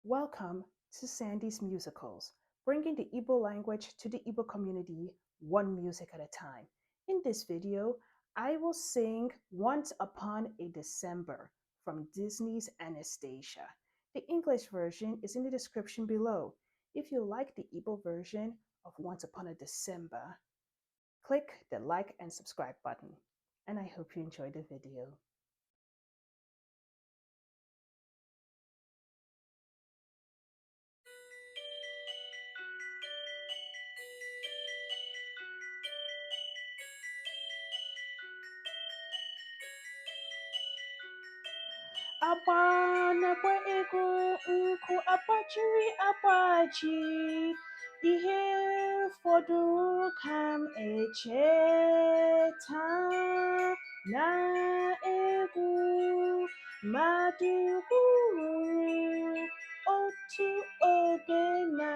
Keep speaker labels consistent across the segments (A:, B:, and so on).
A: Welcome to Sandy's Musicals, bringing the Igbo language to the Igbo community one music at a time. In this video, I will sing Once Upon a December from Disney's Anastasia. The English version is in the description below. If you like the Igbo version of Once Upon a December, click the like and subscribe button. And I hope you enjoy the video. Agbanagwa ego nkụ agbajiri agbaji, ihe fọdụrụ ka m echeta na egwu mmadụ gburu otu oge na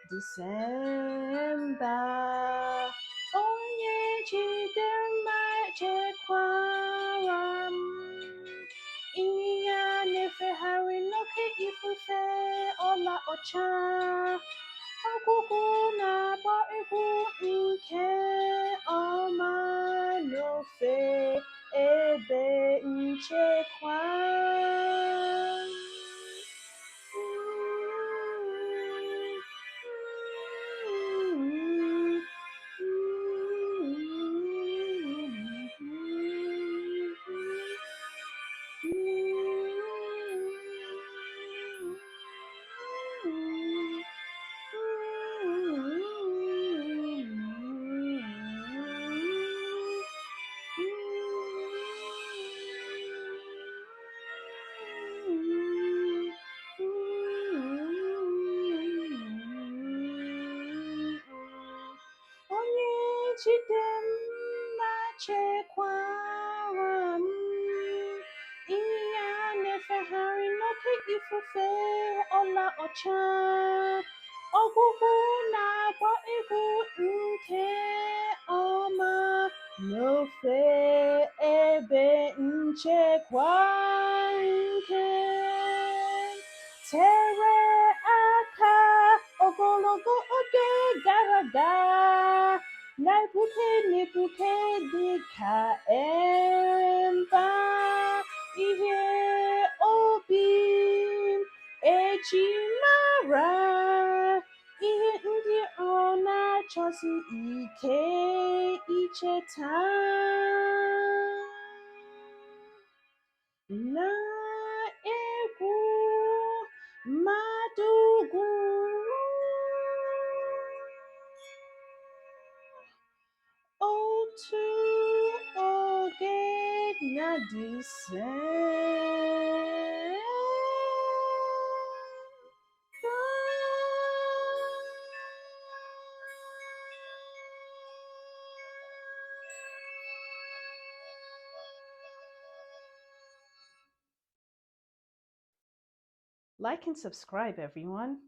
A: Disemba. Onye jidere ma chekwara m, ihe na-efegharị n'oké ifufe ọla ọcha, ọgwụgwụ na-agba egwu nke ọma n'ofe ebe nchekwa. Jide m ma chekwara m, ihe na-efegharị n'oké ifufe ọla ọcha, ọgwụgwụ na-agba egwu nke ọma n'ofe ebe nchekwa nke tere aka ogologo oge gara aga, na-egbuke dịka mba, ihe obi eji mara, ihe ndị ọ na-achọsi ike icheta, na egwu mmadụ gwuru otu oge na Disemba. Like and subscribe, everyone.